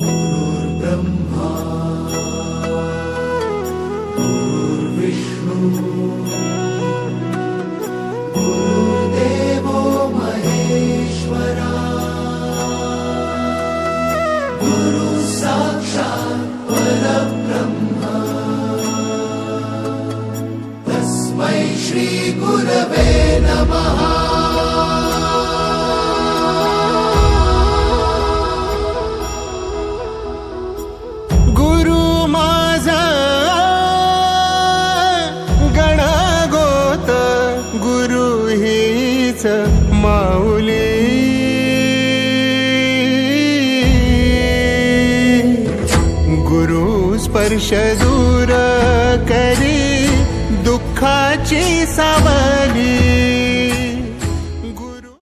गुरुर्ब्रह्मा गुरुर्विष्णू गुरुर्देवो महेश्वरा गुरु साक्षात् परब्रह्म तस्मै श्री गुरवे नमः। गुरु हीच माऊली गुरु स्पर्श दूर करी दुःखाची सावली।